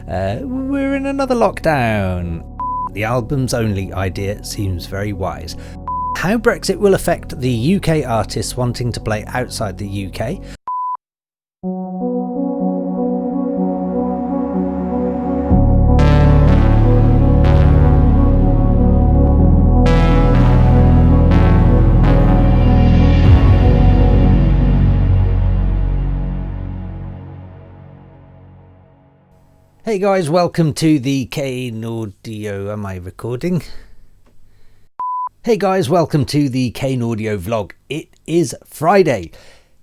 We're in another lockdown. The album's only idea seems very wise. How Brexit will affect the UK artists wanting to play outside the UK. Hey guys, welcome to the Kane audio. Am I recording? Hey guys, welcome to the Kane audio vlog. It is Friday.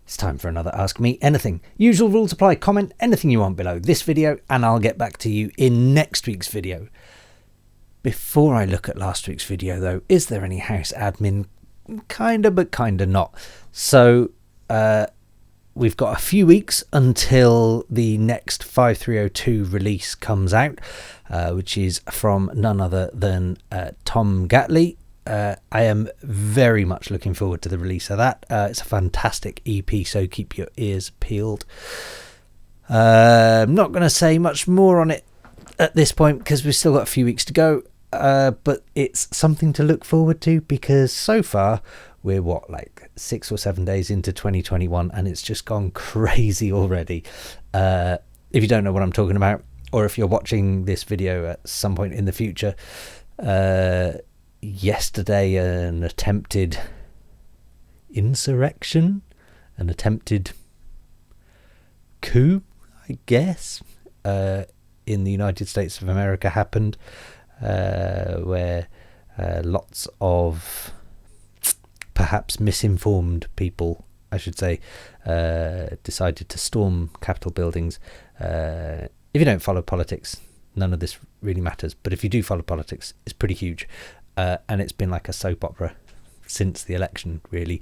It's time for another Ask Me Anything. Usual rules apply. Comment anything you want below this video and I'll get back to you in next week's video. Before I look at last week's video though, is there any house admin? Kinda, but kinda not. So, we've got a few weeks until the next 5302 release comes out, which is from none other than Tom Gatley. I am very much looking forward to the release of that. It's a fantastic EP, so keep your ears peeled. I'm not going to say much more on it at this point because we've still got a few weeks to go, but it's something to look forward to because so far we're like 6 or 7 days into 2021 and it's just gone crazy already. If you don't know what I'm talking about, or if you're watching this video at some point in the future, yesterday an attempted insurrection, an attempted coup, I guess, in the United States of America happened, where lots of perhaps misinformed people, I should say, decided to storm Capitol buildings. If you don't follow politics, none of this really matters. But if you do follow politics, it's pretty huge. And it's been like a soap opera since the election, really.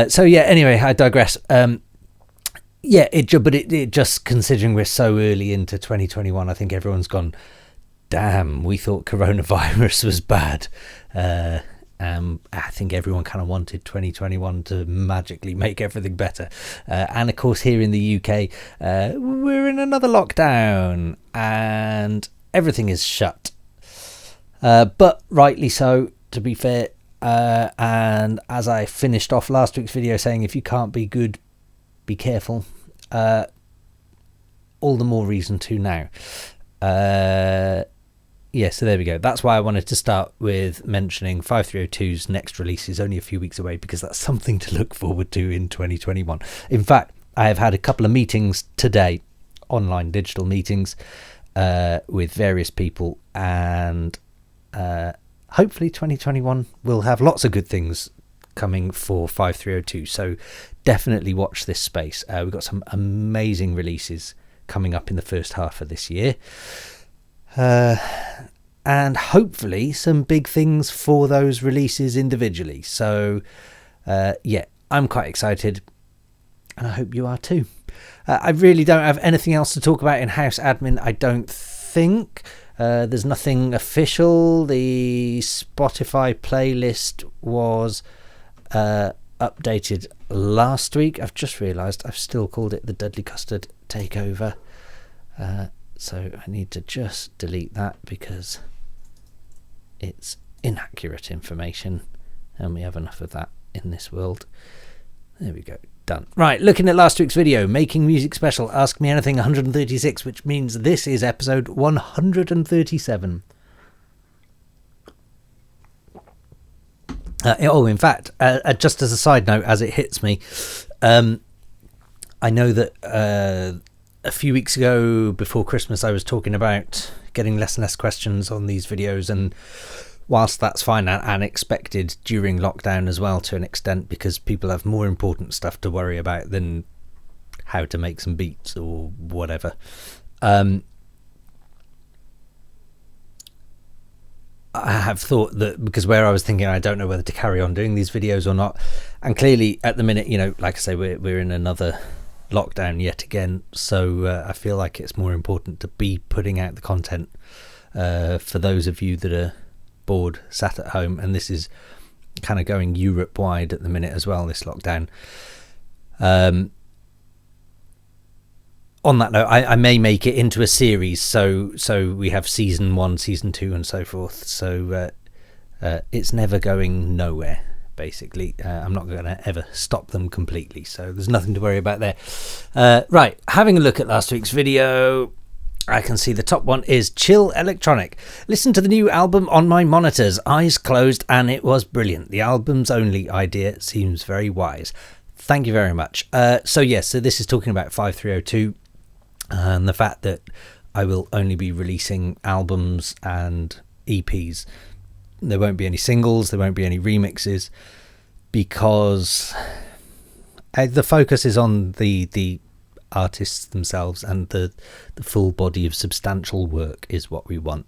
So yeah, anyway, I digress. Yeah, it just, considering we're so early into 2021, I think everyone's gone, damn, we thought coronavirus was bad. I think everyone kind of wanted 2021 to magically make everything better. And of course, here in the UK, we're in another lockdown and everything is shut. But rightly so, to be fair. And as I finished off last week's video saying, if you can't be good, be careful. All the more reason to now. Yeah, so there we go. That's why I wanted to start with mentioning 5302's next release is only a few weeks away because that's something to look forward to in 2021. In fact, I have had a couple of meetings today, online digital meetings, with various people, and hopefully 2021 will have lots of good things coming for 5302. So definitely watch this space. We've got some amazing releases coming up in the first half of this year. And hopefully some big things for those releases individually. So yeah, I'm quite excited and I hope you are too. I really don't have anything else to talk about in house admin, I don't think. There's nothing official. The Spotify playlist was updated last week. I've just realised I've still called it the Dudley Custard Takeover. So I need to just delete that because it's inaccurate information and we have enough of that in this world. There we go. Done. Right, looking at last week's video, Making Music Special, Ask Me Anything 136, which means this is episode 137. In fact, just as a side note, as it hits me, I know that a few weeks ago, before Christmas, I was talking about getting less and less questions on these videos, and whilst that's fine and expected during lockdown as well to an extent, because people have more important stuff to worry about than how to make some beats or whatever. I have thought that, because where I was thinking I don't know whether to carry on doing these videos or not, and clearly at the minute, you know, like I say, we're in another lockdown yet again, so I feel like it's more important to be putting out the content for those of you that are bored, sat at home, and this is kind of going Europe wide at the minute as well, this lockdown. on that note, I may make it into a series, so we have season 1, season 2, and so forth. So it's never going nowhere. Basically, I'm not going to ever stop them completely, so there's nothing to worry about there. Right, having a look at last week's video, I can see the top one is Chill Electronic. Listen to the new album on my monitors, eyes closed, and it was brilliant. The album's only idea seems very wise. Thank you very much. So this is talking about 5302 and the fact that I will only be releasing albums and EPs. There won't be any singles, there won't be any remixes, because the focus is on the artists themselves, and the full body of substantial work is what we want.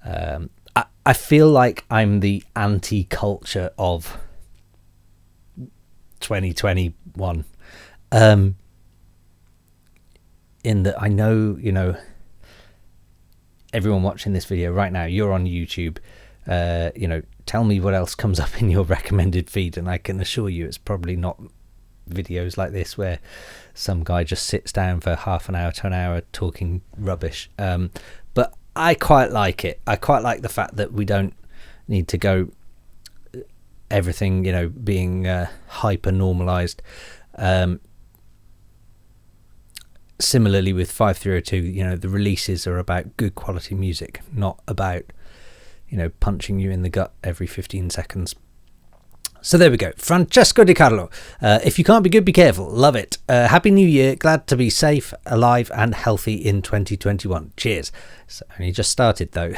I feel like I'm the anti-culture of 2021, in that I know, everyone watching this video right now, you're on YouTube. Tell me what else comes up in your recommended feed, and I can assure you it's probably not videos like this where some guy just sits down for half an hour to an hour talking rubbish. But I quite like it. I quite like the fact that we don't need to go everything, being hyper normalized. Similarly with 5302, the releases are about good quality music, not about punching you in the gut every 15 seconds. So there we go. Francesco Di Carlo. If you can't be good, be careful. Love it. Happy New Year. Glad to be safe, alive, and healthy in 2021. Cheers. It's only just started, though.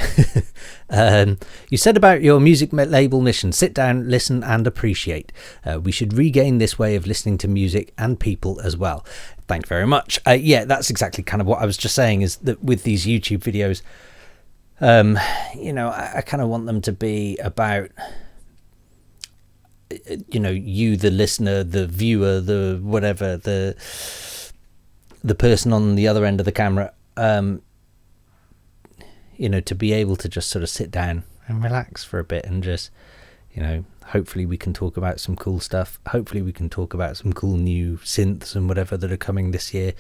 You said about your music label mission, sit down, listen, and appreciate. We should regain this way of listening to music and people as well. Thank you very much. That's exactly kind of what I was just saying, is that with these YouTube videos, I kind of want them to be about, you, the listener, the viewer, the whatever, the person on the other end of the camera, to be able to just sort of sit down and relax for a bit and just, hopefully we can talk about some cool stuff. Hopefully we can talk about some cool new synths and whatever that are coming this year.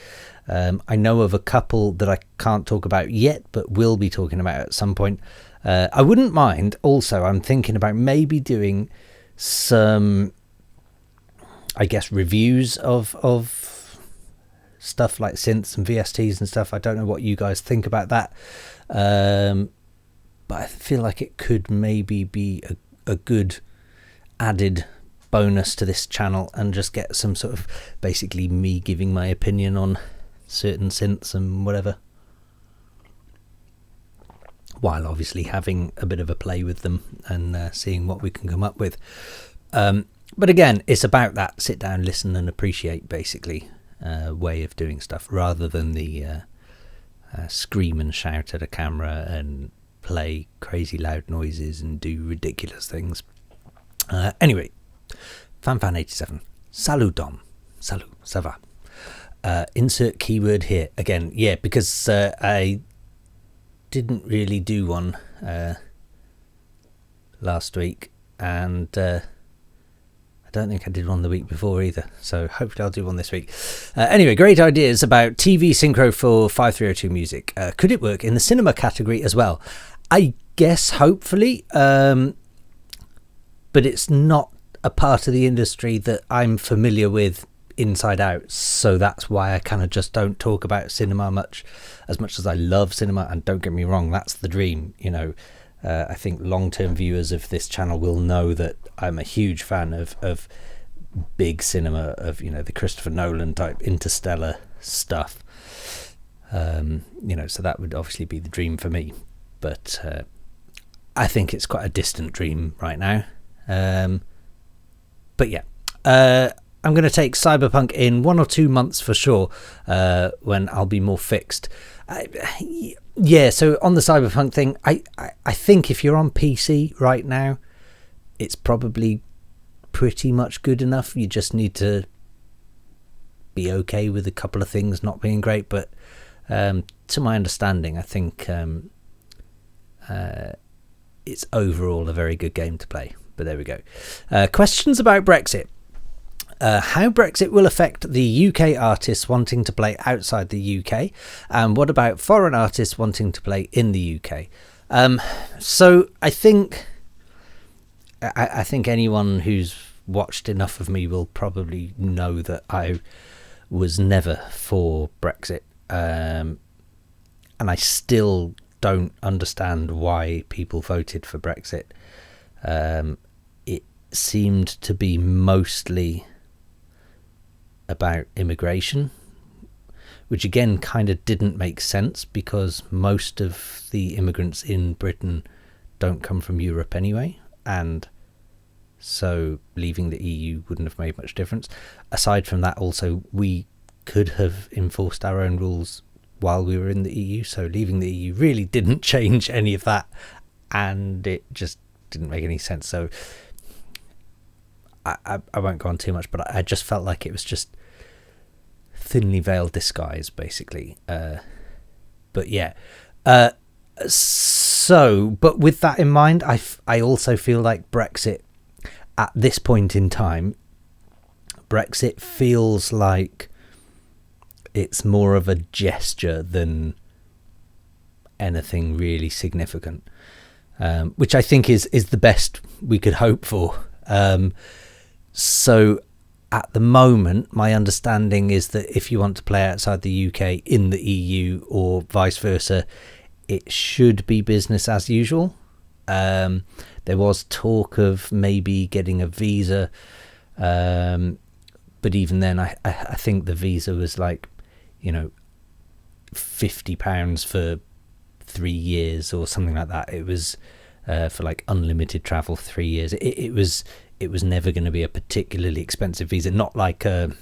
I know of a couple that I can't talk about yet, but will be talking about at some point. I wouldn't mind. Also, I'm thinking about maybe doing some, I guess, reviews of stuff like synths and VSTs and stuff. I don't know what you guys think about that, but I feel like it could maybe be a good added bonus to this channel, and just get some sort of basically me giving my opinion on certain synths and whatever, while obviously having a bit of a play with them and seeing what we can come up with. But again, it's about that sit down, listen, and appreciate, basically, way of doing stuff, rather than the scream and shout at a camera and play crazy loud noises and do ridiculous things. Anyway, FanFan87. Salut Dom. Salut, ça va. Insert keyword here. Again, because I didn't really do one last week, and I don't think I did one the week before either, so hopefully I'll do one this week. Anyway, great ideas about TV synchro for 5302 music. Could it work in the cinema category as well? I guess, hopefully, but it's not a part of the industry that I'm familiar with inside out, so that's why I kind of just don't talk about cinema much as I love cinema. And don't get me wrong, that's the dream. I think long-term viewers of this channel will know that I'm a huge fan of big cinema, of the Christopher Nolan type Interstellar stuff. So that would obviously be the dream for me, but I think it's quite a distant dream right now. But yeah, I'm going to take Cyberpunk in 1 or 2 months for sure, when I'll be more fixed. So on the Cyberpunk thing, I think if you're on PC right now, it's probably pretty much good enough. You just need to be okay with a couple of things not being great, but to my understanding, I think it's overall a very good game to play. But there we go. Questions about Brexit. how Brexit will affect the UK artists wanting to play outside the UK, and what about foreign artists wanting to play in the UK? So I think anyone who's watched enough of me will probably know that I was never for Brexit, and I still don't understand why people voted for Brexit. It seemed to be mostly about immigration, which again kind of didn't make sense because most of the immigrants in Britain don't come from Europe anyway, and so leaving the EU wouldn't have made much difference. Aside from that, also, we could have enforced our own rules while we were in the EU, so leaving the EU really didn't change any of that, and it just didn't make any sense. So I won't go on too much, but I just felt like it was just thinly veiled disguise, basically. But yeah. But with that in mind, I also feel like Brexit, at this point in time, Brexit feels like it's more of a gesture than anything really significant, which I think is the best we could hope for. So at the moment, my understanding is that if you want to play outside the UK in the EU or vice versa, it should be business as usual. There was talk of maybe getting a visa, but even then, I think the visa was like, £50 for 3 years or something like that. It was for like unlimited travel, 3 years. It was never going to be a particularly expensive visa, not like the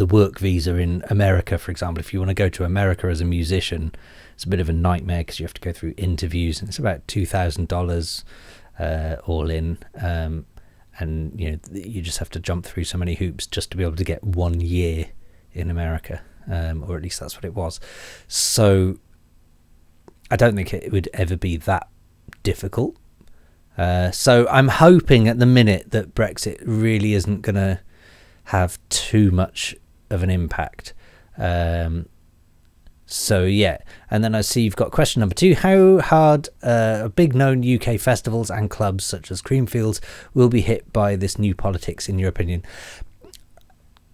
work visa in America, for example. If you want to go to America as a musician, it's a bit of a nightmare because you have to go through interviews, and it's about $2,000 all in, and you just have to jump through so many hoops just to be able to get 1 year in America, or at least that's what it was. So I don't think it would ever be that difficult. So I'm hoping at the minute that Brexit really isn't going to have too much of an impact. So yeah, and then I see you've got question number 2. How hard big known UK festivals and clubs such as Creamfields will be hit by this new politics, in your opinion?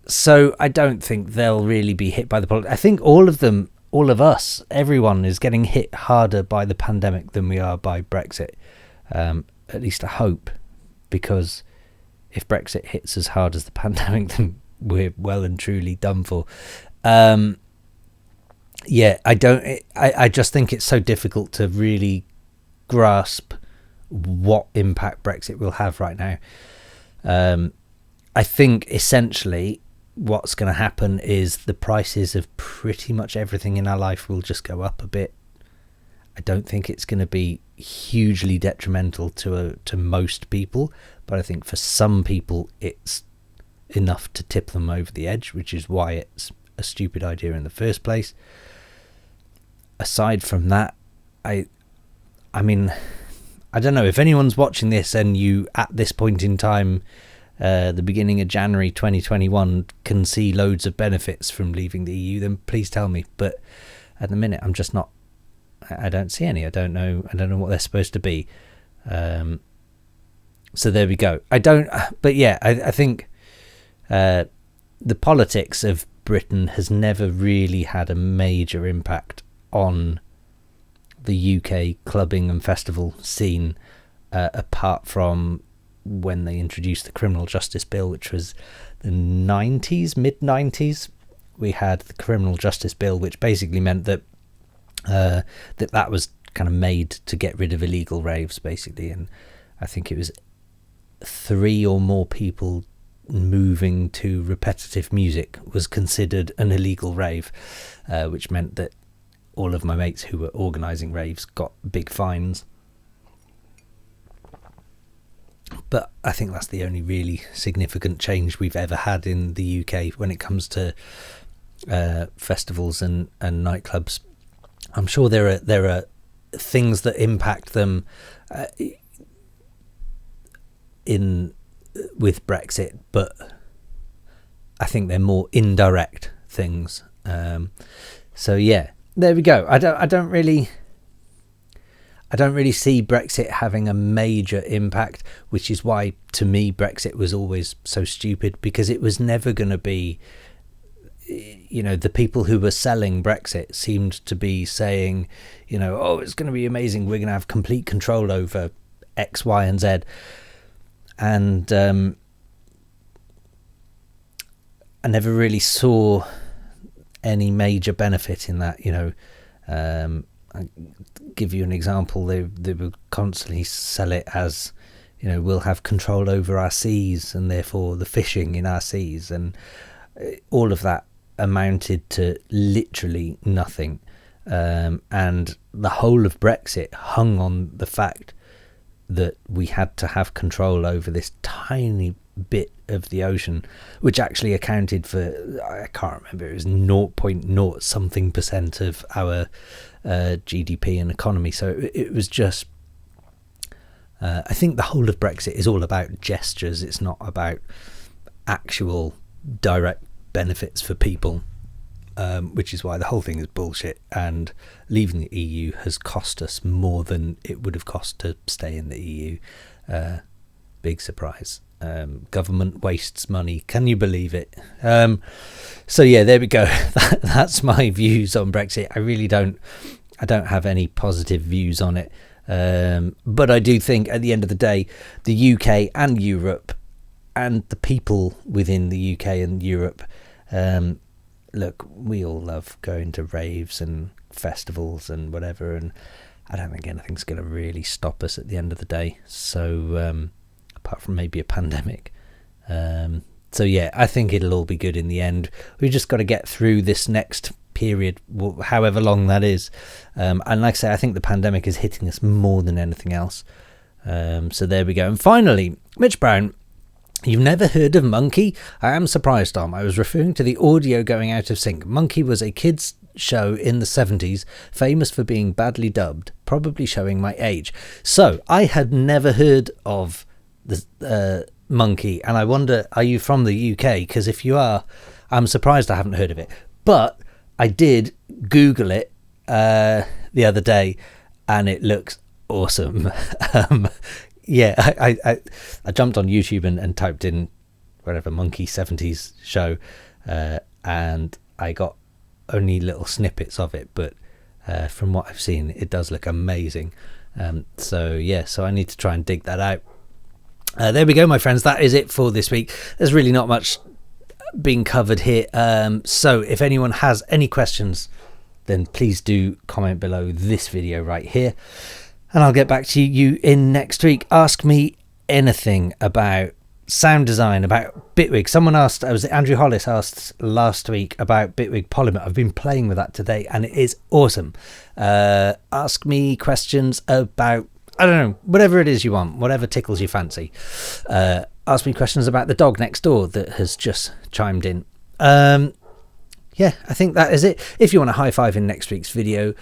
So I don't think they'll really be hit by the politics. I think all of us, everyone is getting hit harder by the pandemic than we are by Brexit. At least I hope, because if Brexit hits as hard as the pandemic, then we're well and truly done for. Yeah, I just think it's so difficult to really grasp what impact Brexit will have right now. I think essentially what's going to happen is the prices of pretty much everything in our life will just go up a bit. I don't think it's going to be hugely detrimental to most people, but I think for some people it's enough to tip them over the edge, which is why it's a stupid idea in the first place. Aside from that, I mean, I don't know if anyone's watching this and you at this point in time, the beginning of January 2021, can see loads of benefits from leaving the EU, then please tell me. But at the minute, I'm just not. I don't see any. I don't know what they're supposed to be. So there we go. But yeah, I think the politics of Britain has never really had a major impact on the UK clubbing and festival scene, apart from when they introduced the criminal justice bill, which was the mid-90s. We had the criminal justice bill, which basically meant that that was kind of made to get rid of illegal raves, basically. And I think it was 3 or more people moving to repetitive music was considered an illegal rave, which meant that all of my mates who were organising raves got big fines. But I think that's the only really significant change we've ever had in the UK when it comes to festivals and nightclubs. I'm sure there are things that impact them with Brexit, but I think they're more indirect things. So yeah, there we go. I don't really see Brexit having a major impact, which is why, to me, Brexit was always so stupid, because it was never going to be, the people who were selling Brexit seemed to be saying, oh, it's going to be amazing, we're going to have complete control over X, Y, and Z. And I never really saw any major benefit in that. I give you an example. They would constantly sell it as, we'll have control over our seas and therefore the fishing in our seas, and all of that amounted to literally nothing. And the whole of Brexit hung on the fact that we had to have control over this tiny bit of the ocean, which actually accounted for, I can't remember, it was 0.0 something % of our GDP and economy. So it was just, I think the whole of Brexit is all about gestures. It's not about actual direct benefits for people, which is why the whole thing is bullshit, and leaving the EU has cost us more than it would have cost to stay in the EU. Big surprise. Government wastes money. Can you believe it? So yeah, there we go. That's my views on Brexit. I don't have any positive views on it. But I do think at the end of the day, the UK and Europe and the people within the UK and Europe, look, we all love going to raves and festivals and whatever, and I don't think anything's going to really stop us at the end of the day. So apart from maybe a pandemic. So yeah, I think it'll all be good in the end. We've just got to get through this next period, however long that is. And like I say, I think the pandemic is hitting us more than anything else. So there we go. And finally, Mitch Brown, you've never heard of Monkey? I am surprised, Tom. I was referring to the audio going out of sync. Monkey was a kids' show in the 70s, famous for being badly dubbed, probably showing my age. So I had never heard of the Monkey, and I wonder, are you from the UK? Because if you are, I'm surprised I haven't heard of it. But I did Google it the other day, and it looks awesome. Yeah, I jumped on YouTube and typed in whatever Monkey 70s show, and I got only little snippets of it, but from what I've seen, it does look amazing. So yeah, so I need to try and dig that out. There we go, my friends. That is it for this week. There's really not much being covered here. So if anyone has any questions, then please do comment below this video right here, and I'll get back to you in next week. Ask me anything about sound design, about Bitwig. Someone asked, was it Andrew Hollis asked last week about Bitwig Polymer. I've been playing with that today and it is awesome. Ask me questions about, I don't know, whatever it is you want, whatever tickles your fancy. Ask me questions about the dog next door that has just chimed in. Yeah, I think that is it. If you want a high five in next week's video,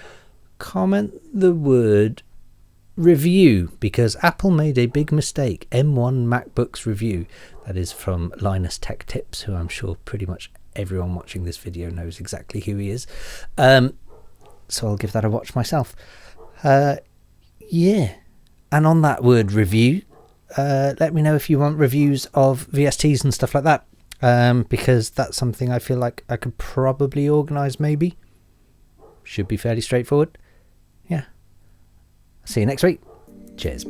comment the word review, because Apple made a big mistake. M1 MacBooks review. That is from Linus Tech Tips, who I'm sure pretty much everyone watching this video knows exactly who he is. So I'll give that a watch myself. Yeah. And on that word review, let me know if you want reviews of VSTs and stuff like that, because that's something I feel like I could probably organise maybe. Should be fairly straightforward. Yeah. See you next week. Cheers.